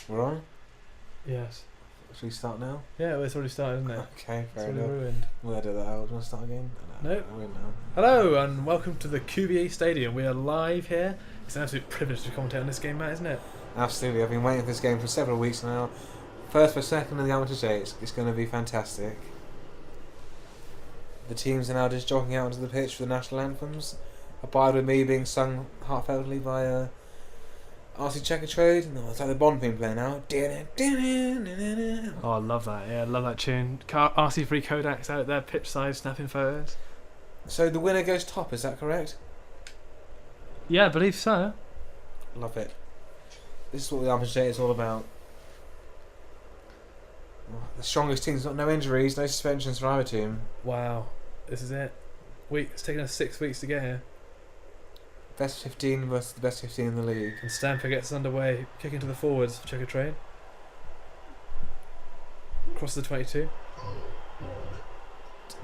We're on? Yes. Should we start now? Yeah, well, it's already started, isn't it? Okay, fair It's enough. already ruined. We'll edit that out. Do you want to start again? Nope. We're in now. Hello, and welcome to the QBE Stadium. We are live here. It's an absolute privilege to commentate on this game, Matt, isn't it? Absolutely. I've been waiting for this game for several weeks now. First for second in the Matchday. It's going to be fantastic. The teams are now just jogging out onto the pitch for the national anthems. Abide with Me being sung heartfeltly by RFC Checkatrade. No, it's like the Bond theme playing now. Oh, I love that. Yeah, I love that tune. RC3 Kodak's out there, pitch side, snapping photos. So the winner goes top, is that correct? Yeah, I believe so. Love it. This is what the Matchday is all about. The strongest team's got no injuries, no suspensions for either team. Wow, this is it. It's taken us 6 weeks to get here. Best 15 versus the best 15 in the league. And Stamper gets underway, kicking to the forwards for Checkatrade. Across the 22.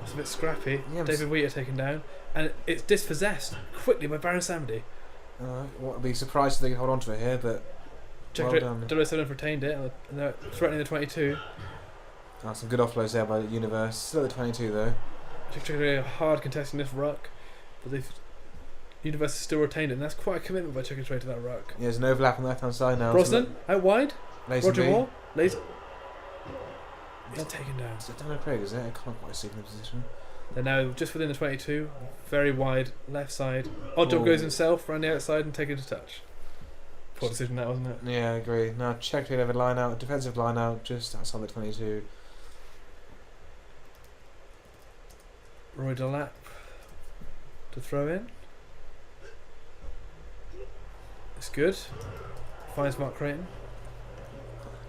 It's a bit scrappy. Yeah, David Wheater taken down. And it's dispossessed quickly by Baron Samdi. I'd be surprised if they can hold on to it here, but well done. 007 have retained it, and they're threatening the 22. Some good offloads there by the Universe. Still at the 22 though. Checkatrade are hard contesting this ruck, but Universe has still retained it, and that's quite a commitment by Checkatrade to that ruck. Yeah, there's an overlap on the left hand side now. Brosnan, out wide. Roger Moore. Moore, lays. He's taken down. Is it Daniel Craig, is it? I can't quite see the position. They're now just within the 22, very wide, left side. Oddjob goes himself around the outside and taking a touch. Poor decision that, wasn't it? Yeah, I agree. Now Checkatrade have a line out, defensive line out, just outside the 22. Roy Delap to throw in. It's good. Finds Mark Creighton.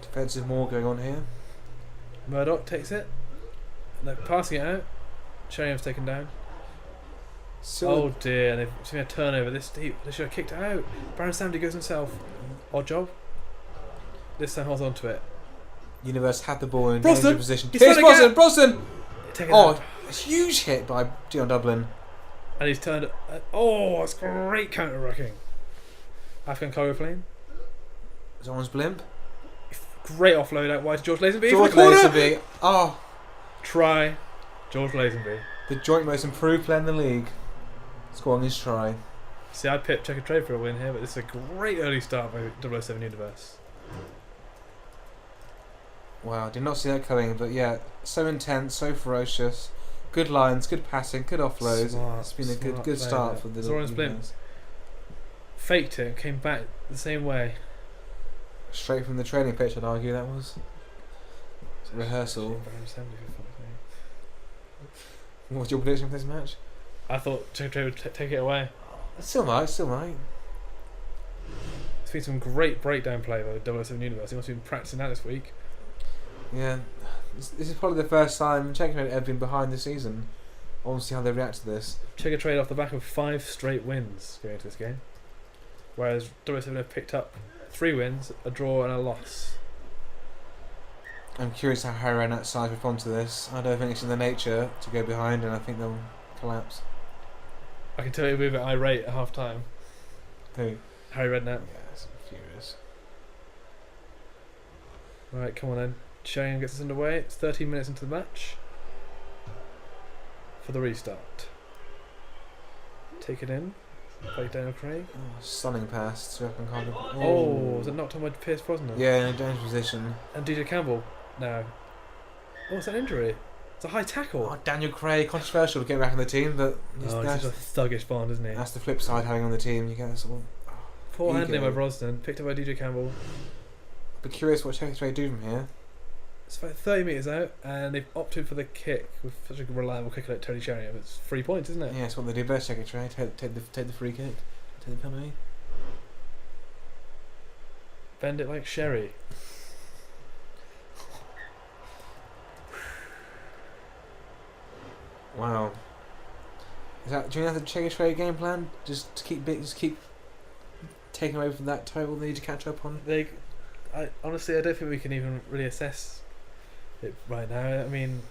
Defensive more going on here. Murdoch takes it. They're passing it out. Sheringham's taken down. Oh dear, they've seen a turnover this deep. They should have kicked it out. Baron Samdi goes himself. Odd job. This time holds on to it. Universe had the ball in Brosnan! danger position. He's Here's trying to Brosnan! Take it Oh, out. a huge hit by Dion Dublin. And he's turned. Oh, it's great counter rucking. Afghan cargo plane. Someone's blimp. Great offload out wide to George Lazenby. George for the corner. Lazenby. Oh, Try. George Lazenby. the joint most improved player in the league. Scoring his try. See, I picked Checkatrade for a win here, but this is a great early start by 007 Universe. Wow, did not see that coming, but yeah, so intense, so ferocious. Good lines, good passing, good offloads. It's been a good start for the Zoran's blimp. Universe. Faked it and came back the same way. Straight from the training pitch, I'd argue that was. It's a rehearsal. Baron Samdi, for fuck's sake. What's your prediction for this match? I thought Checkatrade would take it away. Still might. There's been some great breakdown play by 007 Universe. He must have been practicing that this week. Yeah, this is probably the first time Checkatrade have been behind this season. I want to see how they react to this. Checkatrade off the back of 5 straight wins going into this game. Whereas 007 have picked up 3 wins, a draw and a loss. I'm curious how Harry and that side respond to this. I don't think it's in their nature to go behind, and I think they'll collapse. I can tell you a bit irate at half time. Who? Harry Redknapp. Yeah, it's furious. Right, come on then. Sheringham gets us underway. It's 13 minutes into the match. For the restart. Take it in. Play Daniel Craig. Oh, stunning pass to Oh, was it knocked on by Pierce Brosnan? Yeah, in a dangerous position. And DJ Campbell now. Oh, it's an injury. It's a high tackle. Oh, Daniel Craig, controversial to get back on the team, but He's a thuggish Bond, isn't he? that's the flip side having on the team. You get that sort of. Poor handling ego. by Brosnan. Picked up by DJ Campbell. I'd be curious what Checkatrade do from here. It's about 30 metres out, and they've opted for the kick with such a reliable kicker like Tony Sheringham. It's 3 points, isn't it? Yeah, it's what they do best, Checkatrade. Take the free kick, take the penalty. Bend it like Sherry. Wow. Do you have the Checkatrade game plan? Just keep taking away from that total they need to catch up on. Honestly, I don't think we can even really assess it right now. I mean,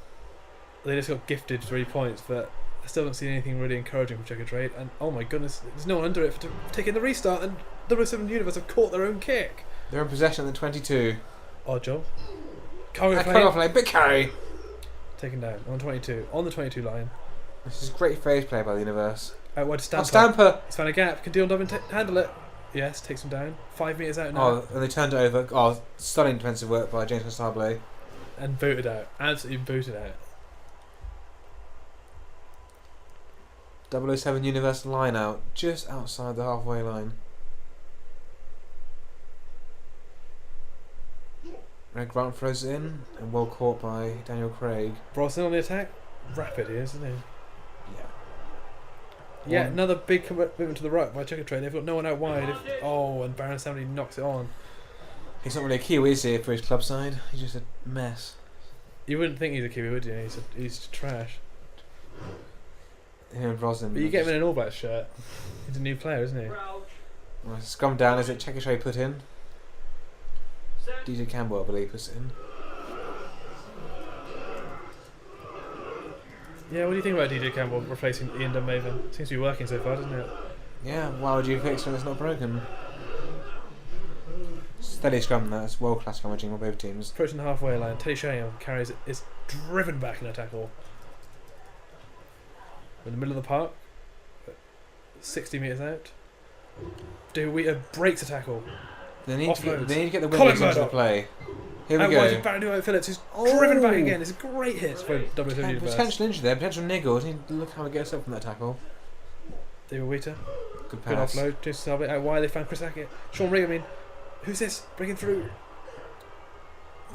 they just got gifted 3 points, but I still don't see anything really encouraging from Checkatrade. And oh my goodness, there's no one under it for taking the restart, and 007 Universe have caught their own kick. They're in possession at the 22. Odd job. Cargo Cut off lane, big carry. Taken down on 22. On the 22 line. This is great phase play by the Universe. Out wide to Stamper. Stamper! He's found a gap. Can Dion Dublin handle it? Yes, takes him down. 5 metres out now. Oh, and they turned it over. Oh, stunning defensive work by James Constable. And booted out. Absolutely booted out. 007 Universe line out, just outside the halfway line. Red Grant throws it in, and well caught by Daniel Craig. Brosnan on the attack. Rapid he is, isn't he? Yeah. Yeah, another big commitment to the ruck by Checkatrade. They've got no one out wide. And Baron Stanley knocks it on. He's not really a Kiwi, is he, for his club side? He's just a mess. You wouldn't think he's a Kiwi, would you? He's trash. Him and Brosnan. But you get him in an All Blacks shirt. He's a new player, isn't he? Well, scrum down, is it Checkatrade put in? DJ Campbell, I believe, puts it in. Yeah, what do you think about DJ Campbell replacing Ian Dunmaven? Seems to be working so far, doesn't it? Yeah, why would you fix when it's not broken? Steady scrum, that's world class scrummaging on both teams. Approaching the halfway line, Teddy Sheringham carries it, is driven back in a tackle. In the middle of the park, 60 metres out. DeWeeta breaks a tackle. They need to get the Colin winners into the Murdoch. play. Here we And go. wide to Barry Phillips, who's driven back again. It's a great hit for WWE Universe. Potential injury there, potential niggles. Need to look how he gets up from that tackle. DeWeeta, Good good pass. offload. Jason Salvate out wide. They found Chris Hackett. Sean Reed, I mean, who's this breaking through?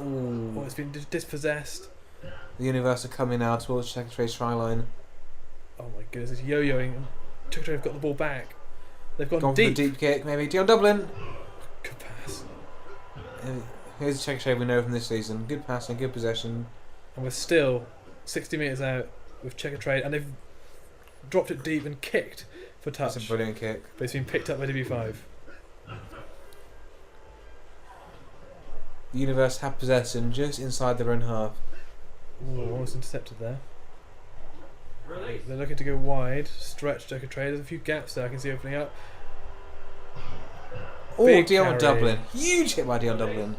Ooh. Oh, it's been dispossessed. The Universe are coming now towards Checkatrade's try line. Oh my goodness, it's yo-yoing. Checkatrade have got the ball back. They've gone Gone deep. for the deep kick, maybe. Dion Dublin. Good pass. Here's the Checkatrade we know from this season. Good passing, good possession. And we're still 60 metres out with Checkatrade, and they've dropped it deep and kicked for touch. That's a brilliant kick. But it's been picked up by DB5. The Universe have possession just inside their own half. Ooh, almost intercepted there. They're looking to go wide, stretch Checkatrade. There's a few gaps there I can see opening up. Oh, Big Dion carry. Dublin. Huge hit by Dion Dublin.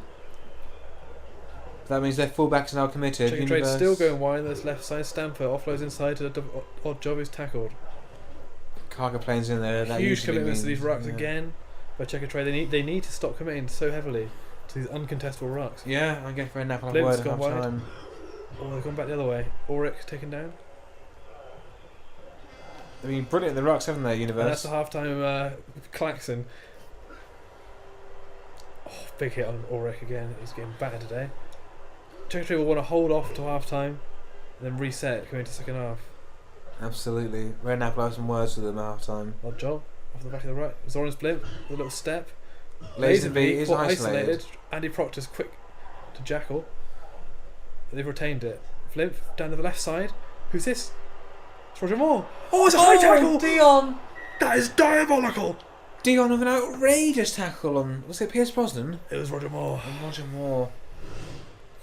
That means their fullbacks are now committed. Checkatrade's still going wide. There's left side. Stamper offloads inside to the odd job who's tackled. Cargo planes in there. That Huge usually commitments to means- these rucks yeah. again. But Checkatrade, they need to stop committing so heavily to these uncontestable rucks. Yeah, I get for a nap on a Blimp's word at gone half wide. time. Oh, they've gone back the other way. Ulrich taken down. I mean, brilliant the rocks, haven't they, And that's Universe? the half-time klaxon. Oh, big hit on Ulrich again. He's getting battered today. Checkatrade will want to hold off till half-time and then reset coming into second half. Absolutely. Red Apple have some words with them at half time. Odd job. Off the back of the right. Zoran's blimp with a little step. Lazenby is caught isolated. Andy Proctor's quick to Jackal. They've retained it. Flimp down to the left side. Who's this? It's Roger Moore. Oh, it's a high tackle! Dion! That is diabolical! Dion with an outrageous tackle on... Was it Pierce Brosnan? It was Roger Moore. And Roger Moore.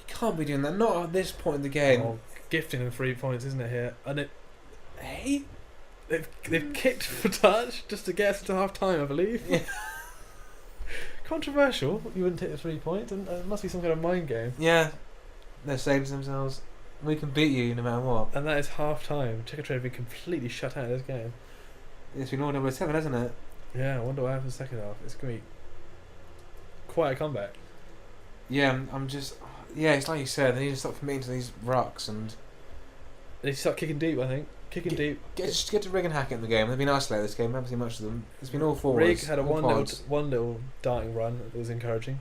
You can't be doing that, not at this point in the game. Oh, gifting them 3 points, isn't it, here? And Hey? they've kicked for touch just to get us into half time, I believe. Yeah. Controversial. You wouldn't take the 3 points, and it must be some kind of mind game. Yeah. They're saying to themselves, we can beat you no matter what. And that is half time. Checkatrade have been completely shut out of this game. It's been all 007, hasn't it? Yeah, I wonder what happens in the second half. It's going to be quite a comeback. Yeah, I'm just... Yeah, it's like you said, they need to stop committing to these rucks and... They start kicking deep, I think. Kicking deep. Just get to Rig and Hackett in the game. They've been isolated this game, haven't seen much of them. It's been all forwards. Rig had a all pods. one little darting run that was encouraging.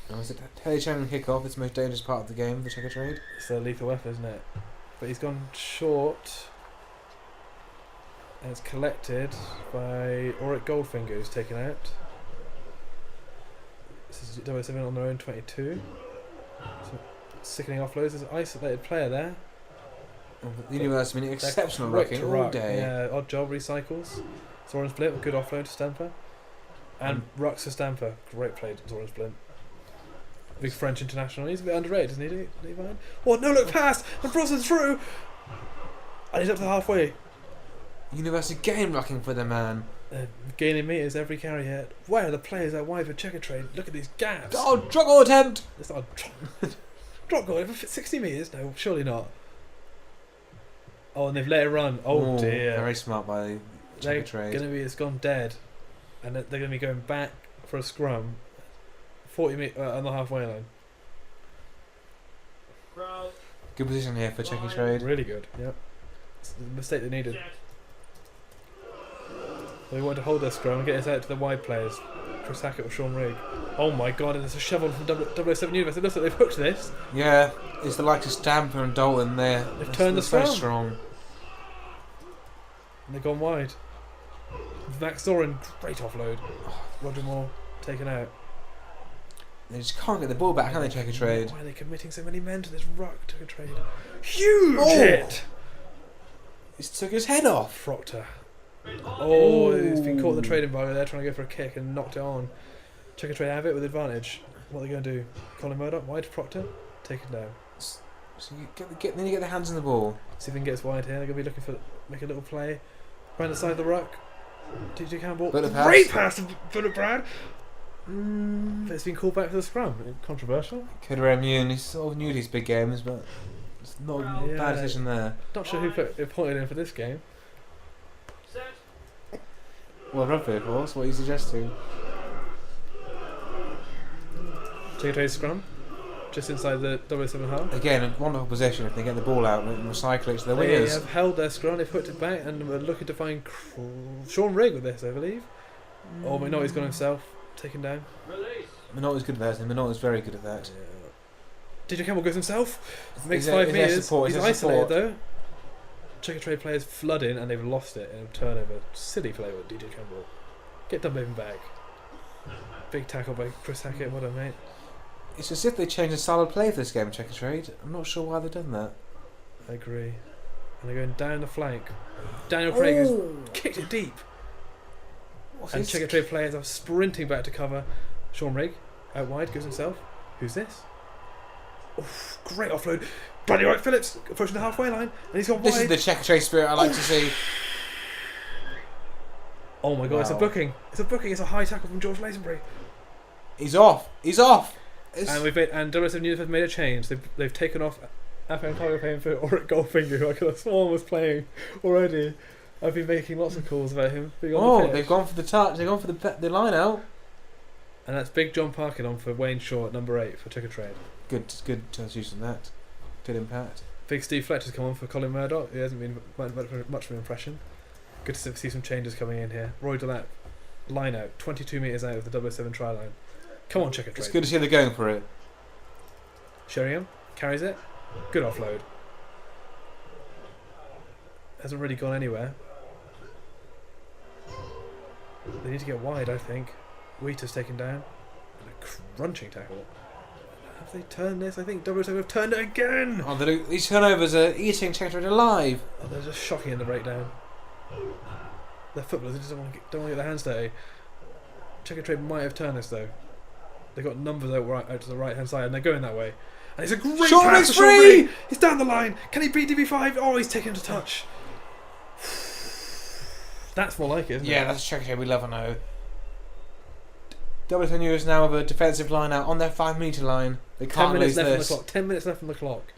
And was it Teddy Sheringham kick-off? It's the most dangerous part of the game, the Checkatrade. It's a lethal weapon, isn't it? But he's gone short. And it's collected by Auric Goldfinger, who's taken out. This is 007 on their own 22. Some sickening offloads. There's an isolated player there. The Universe has been exceptional rucking all ruck. day. Yeah, odd job, recycles. Zoran's Blimp, a good offload to Stamper. And rucks for Stamper. Great play to Zoran's Blimp. Big French international. He's a bit underrated, isn't he, Levi? Oh, no look pass! And Brosnan's through! And he's up to the halfway. University game looking for the man. Gaining meters every carry here. Where are the players out wide for Checkatrade? Look at these gaps. Oh, drop goal attempt! It's not a drop goal over 60 metres? No, surely not. Oh, and they've let it run. Oh, dear. Very smart by Checkatrade. It's gone dead. And they're going to be going back for a scrum. 40 metres on the halfway line. Good position here for Checkatrade. Really good, yep. It's the mistake they needed. They wanted to hold their scrum and get us out to the wide players. Chris Hackett or Sean Rigg. Oh my god, and there's a shovel from 007 Universe. It looks like they've hooked this. Yeah, it's the likes of Stamper and Dalton there. They've turned the scrum. So strong. And they've gone wide. Max Zorin, great offload. Roger Moore taken out. They just can't get the ball back, can they, Checkatrade? Why are they committing so many men to this ruck, Checkatrade? Huge hit! He's took his head off. Proctor. Oh, he's been caught in the trade embargo there, trying to go for a kick and knocked it on. Checkatrade have it with advantage. What are they going to do? Colin Murdoch, wide to Proctor, taken down. So you then you get the hands on the ball. See if he can get us wide here. They're going to be looking for make a little play. Round the side of the ruck. DJ Campbell. Great pass to Philip Brad. But it's been called back for the scrum. Controversial. Kidder Immune, he sort of knew these big games, but it's not a bad decision there. Not sure who appointed him for this game. Well, rugby, of course. What are you suggesting? Checkatrade scrum. Just inside the 007 half. Again, a wonderful position if they get the ball out and recycle it to the They wingers. have held their scrum, they've hooked it back, and we're looking to find Sean Rigg with this, I believe. Oh, McNulty's gone himself, taken down. Minotti's good at that, and Minotti's very good at that. DJ Campbell goes himself, makes He's 5 metres. He's isolated though. Checkatrade players flood in and they've lost it in a turnover. Silly play with DJ Campbell. Get Dunbaven back. Big tackle by Chris Hackett, what a mate. It's as if they changed the style of play for this game, Checkatrade. I'm not sure why they've done that. I agree. And they're going down the flank. Daniel Craig has kicked it deep. And Checkatrade players are sprinting back to cover. Sean Rigg, out wide, goes himself. Who's this? Oof, great offload. Bradley Wright Phillips approaching the halfway line, and he's gone wide. This is the Checkatrade spirit I like to see. Oh my god, it's a booking. It's a booking. It's a high tackle from George Lazenbury. He's off. He's off. And we've made, and WSM News have made a change. They've taken off FM Cargo paying for Oric Goldfinger, who I could have sworn was playing already. I've been making lots of calls about him. They've gone for the touch. They've gone for the line out. And that's Big John Parkin on for Wayne Shaw at number 8 for Checkatrade. Good use on that. Good impact. Big Steve Fletcher's come on for Colin Murdoch. He hasn't been much of an impression. Good to see some changes coming in here. Roy Delap, line out, 22 metres out of the 007 try line. Come on, Checkatrade. It's good to see they're going for it. Sheringham carries it. Good offload. Hasn't really gone anywhere. They need to get wide, I think. Wheater's taken down. And a crunching tackle. Have they turned this? I think 007 have turned it again! Oh, these turnovers are eating Checkatrade alive. Oh, they're just shocking in the breakdown. They're footballers, they just don't want to get their hands dirty. Checkatrade might have turned this though. They've got numbers out to the right hand side and they're going that way. And it's a great pass to Sean Rigg! He's down the line! Can he beat DB5? Oh, he's taken him to touch. That's more like it, isn't it? Yeah, that's Checkatrade we love, I know. WSNU is now with a defensive line out on their 5 metre line. They can't lose this. 10 minutes left on the clock.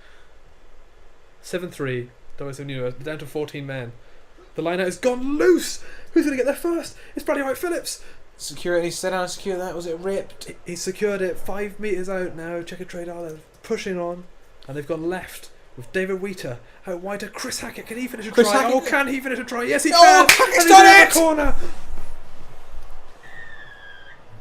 7-3. WSNU down to 14 men. The line out has gone loose. Who's going to get there first? It's Bradley Wright Phillips. Security, set down, secure that. Was it ripped? He's secured it 5 metres out now. Checkatrade are pushing on. And they've gone left with David Wheater out wide to Chris Hackett. Can he finish a try? Hackett. Oh, can he finish a try? Yes, he can. Hackett's done it! Corner.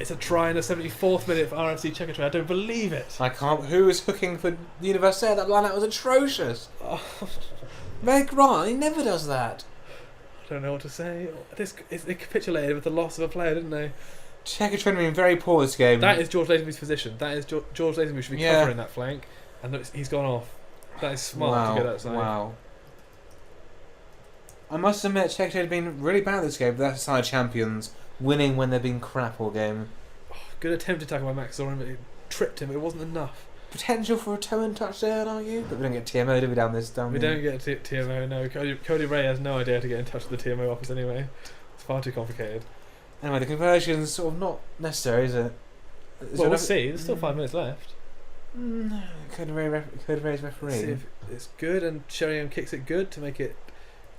It's a try in the 74th minute for RFC Checkatrade. I don't believe it. I can't. Who was hooking for the University? That line out was atrocious. Oh. Meg Grant, he never does that. I don't know what to say. They capitulated with the loss of a player, didn't they? Checkatrade have been very poor this game. That is George Lazenby's position. That is George Lazenby should be covering that flank, and he's gone off. That is smart to go that side. Wow. I must admit, Checkatrade have been really bad this game, but that's the side champions, winning when they've been crap all game. Oh, good attempted tackle by Max Zorin, but it tripped him. It wasn't enough. potential for a toe-in touch there, are you? But we don't get TMO, do we, down this? We don't get TMO, no. Cody Ray has no idea how to get in touch with the TMO office anyway. It's far too complicated. Anyway, the conversion's sort of not necessary, is it? Well, we'll see. There's still 5 minutes left. Cody Ray's referee. See if it's good, and Sheringham kicks it good to make it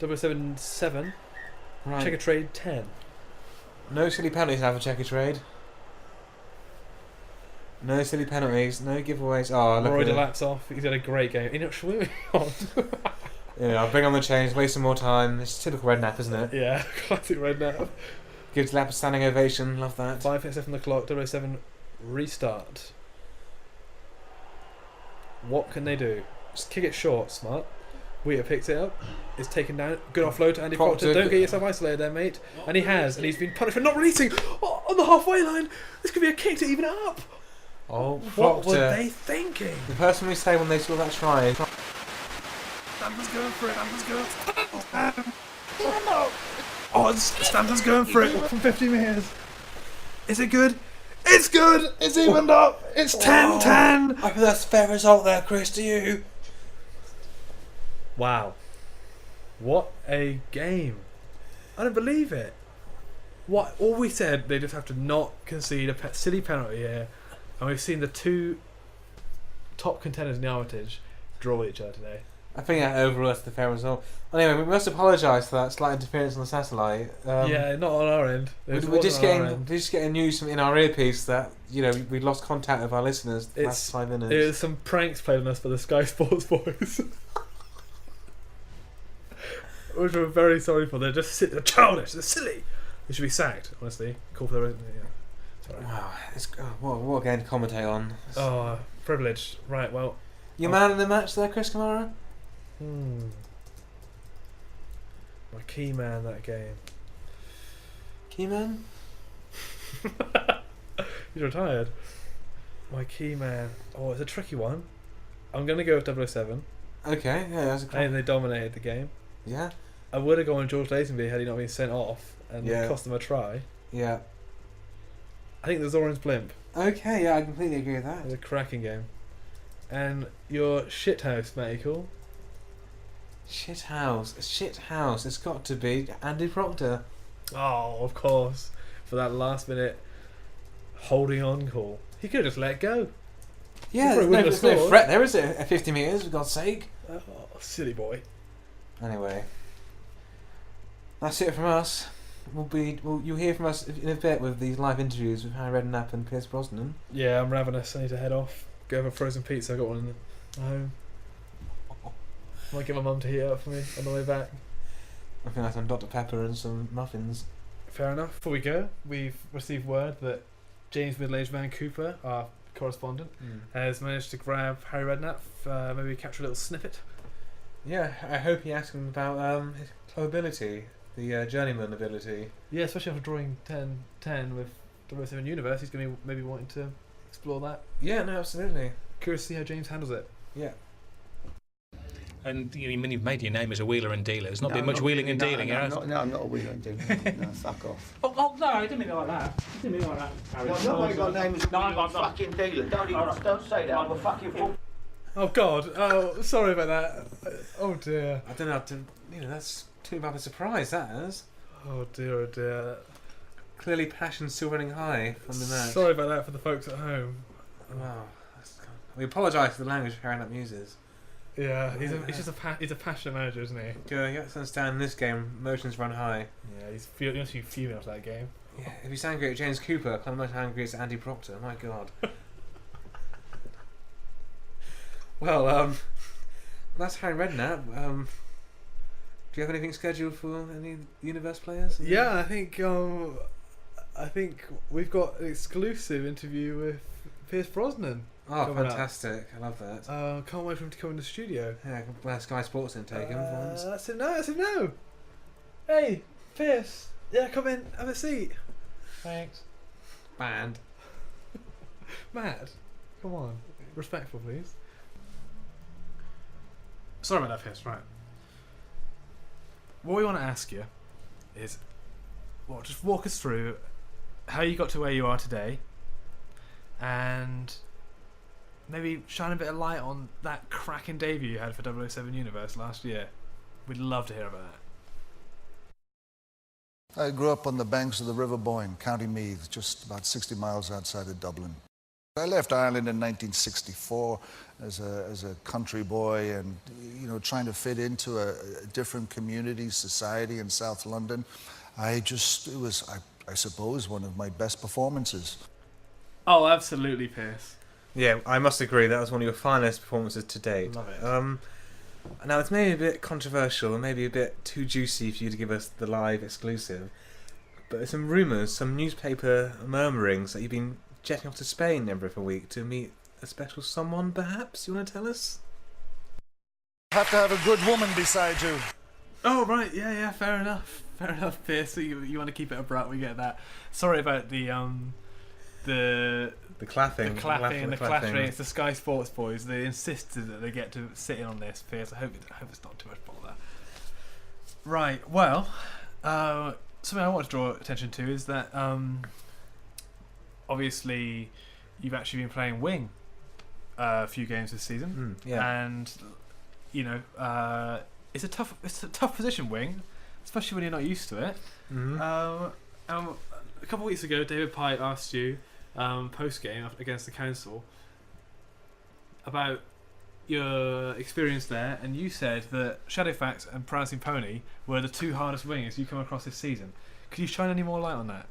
077. Right. Checkatrade 10. No silly penalties now for Checkatrade. No silly penalties, no giveaways. Oh, look Roy at Delap's off. He's had a great game. You know, moving on. Yeah, I'll bring on the change, waste some more time. It's typical Redknapp, isn't it? Yeah, classic Redknapp. Gives Delap a standing ovation, love that. 5 minutes left on the clock, 007 restart. What can they do? Just kick it short, smart. Wheater picks it up. It's taken down. Good offload to Andy Proctor. Don't get yourself isolated there, mate. And he has, and he's been punished for not releasing. Oh, on the halfway line. This could be a kick to even it up. Oh, what were they thinking? The person we say when they saw that try. Stanton's going for it. Oh, Stanton's going for it from 50 metres. Is it good? It's good. It's evened up. It's 10-10. I think that's a fair result there, Chris. Do you? Wow. What a game. I don't believe it. What all we said, they just have to not concede a silly penalty here. And we've seen the two top contenders in the Armitage draw each other today. I think that overall that's the fair result. Anyway, we must apologise for that slight interference on the satellite. Yeah, not on our end. We're just getting news from in our earpiece that we lost contact with our listeners the last 5 minutes. It was some pranks played on us by the Sky Sports boys. Which we're very sorry for. They're childish. They're silly. They should be sacked. Honestly, call for the sorry. Wow, what a game to commentate on. Oh, privileged. Right. Well, your man in the match there, Chris Kamara. My key man that game. Key man. He's retired. My key man. Oh, it's a tricky one. I'm gonna go with 007. Okay. Yeah, that's a. I think they dominated the game. Yeah. I would have gone with George Lazenby had he not been sent off and cost them a try. Yeah. I think the Zoran's blimp. Okay, yeah, I completely agree with that. It was a cracking game. And your shithouse, Matty Cool. Shithouse. It's got to be Andy Proctor. Oh, of course. For that last minute holding on call. He could have just let it go. Yeah, there's no threat there, is it? At 50 metres, for God's sake. Oh, silly boy. Anyway. That's it from us. You'll hear from us in a bit with these live interviews with Harry Redknapp and Pierce Brosnan. Yeah, I'm ravenous. I need to head off. Go have a frozen pizza. I got one at home. Might get my mum to heat it up for me on the way back. I think that's some Dr. Pepper and some muffins. Fair enough. Before we go, we've received word that James Middle-aged Man Cooper, our correspondent, has managed to grab Harry Redknapp. Maybe capture a little snippet. Yeah, I hope he asked him about his club ability, the journeyman ability. Yeah, especially after drawing 10-10 with 007 Universe, he's going to be maybe wanting to explore that. Yeah, no, absolutely. Curious to see how James handles it. Yeah. And you've made your name as a wheeler and dealer. There's not been much wheeling and dealing, I'm not a wheeler and dealer. No, fuck off. Oh, no, I didn't mean it like that. Nobody's got a name as a fucking dealer. Don't say that. I'm a fucking fool. Oh God! Oh, sorry about that. Oh dear. I don't know. That's too bad a surprise. That is. Oh dear. Oh dear. Clearly, passion's still running high from the match. Sorry about that for the folks at home. Wow. We apologise for the language Harry Redknapp uses. Yeah, he's a passionate manager, isn't he? Yeah, you have to understand in this game, emotions run high. Yeah, he must be fuming after that game. Yeah, if he's angry at James Cooper, I can't imagine how angry it's at Andy Proctor. My God. Well, that's Harry Redknapp. Do you have anything scheduled for any Universe players? Yeah, I think we've got an exclusive interview with Pierce Brosnan. Oh, fantastic. I love that. Can't wait for him to come in the studio. Yeah, well, Sky Sports didn't take him for once. That's him now. Hey, Pierce. Yeah, come in. Have a seat. Thanks. Banned. Matt, come on. Respectful, please. Sorry about that, Pierce. Right. What we want to ask you is, just walk us through how you got to where you are today, and maybe shine a bit of light on that cracking debut you had for 007 Universe last year. We'd love to hear about that. I grew up on the banks of the River Boyne, County Meath, just about 60 miles outside of Dublin. I left Ireland in 1964 as a country boy and, you know, trying to fit into a different community, society in South London. It was, I suppose, one of my best performances. Oh, absolutely, Pierce. Yeah, I must agree. That was one of your finest performances to date. Love it. Now, it's maybe a bit controversial and maybe a bit too juicy for you to give us the live exclusive, but there's some rumours, some newspaper murmurings that you've been jetting off to Spain every other week to meet a special someone, perhaps? You want to tell us? You have to have a good woman beside you. Oh, right. Yeah, fair enough. Fair enough, Pierce. You want to keep it abrupt, we get that. Sorry about the clapping and the clattering. It's the Sky Sports boys. They insisted that they get to sit in on this, Pierce. I hope it's not too much bother. Right, well, something I want to draw attention to is that obviously you've actually been playing wing a few games this season. And you know, it's a tough position, wing, especially when you're not used to it. A couple of weeks ago, David Pye asked you post game against the council about your experience there, and you said that Shadowfax and Prancing Pony were the two hardest wingers you come across this season. Could you shine any more light on that?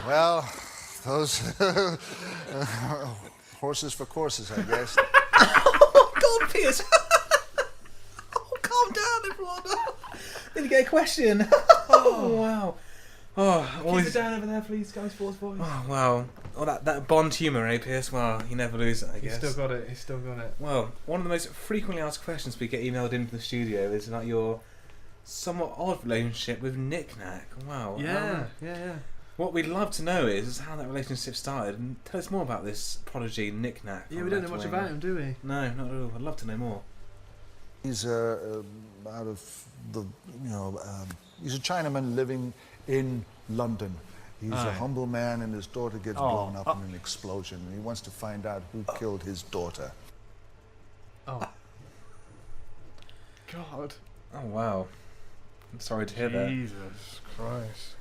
Well, those horses for courses, I guess. Oh, God, Pierce! Oh, calm down, everyone! Did you get a question? Oh, wow. Oh, Keep it down over there, please, Sky Sports boys. Oh, wow. Oh, that Bond humour, eh, Pierce? Well, you never lose it, I guess. He's still got it. Well, one of the most frequently asked questions we get emailed into the studio is about your somewhat odd relationship with Nick Nack. Wow. Yeah. What we'd love to know is how that relationship started, and tell us more about this prodigy Nick Nack. Yeah, we don't know much about him, do we? No, not at all. I'd love to know more. He's out of the, he's a Chinaman living in London. He's a humble man, and his daughter gets blown up in an explosion, and he wants to find out who killed his daughter. Oh. God. Oh, wow. I'm sorry to hear that. Jesus Christ.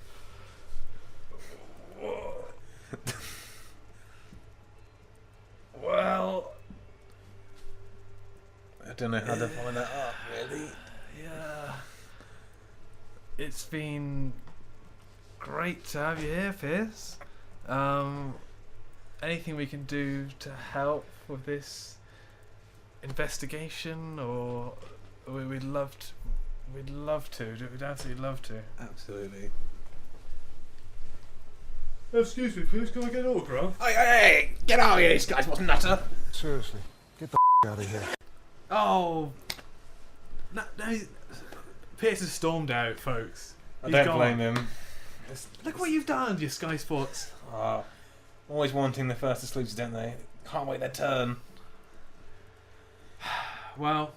Well, I don't know how to follow that up, really. Yeah. It's been great to have you here, Pierce. Anything we can do to help with this investigation, or we'd love to. We'd absolutely love to. Absolutely. Excuse me, please, can I get an autograph? Hey, get out of here, this guy's wasn't nutter. Seriously, get the out of here. Oh, no, Pierce has stormed out, folks. I don't blame him. Look what you've done, you Sky Sports. Always wanting the first exclusives, don't they? Can't wait their turn. Well,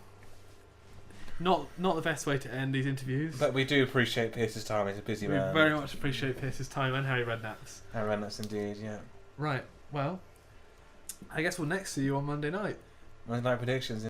not the best way to end these interviews. But we do appreciate Pierce's time. He's a busy We man. very much appreciate Pierce's time and Harry Redknapp's. Harry Redknapp's indeed, yeah. Right, well, I guess we'll next see you on Monday night. Monday night predictions.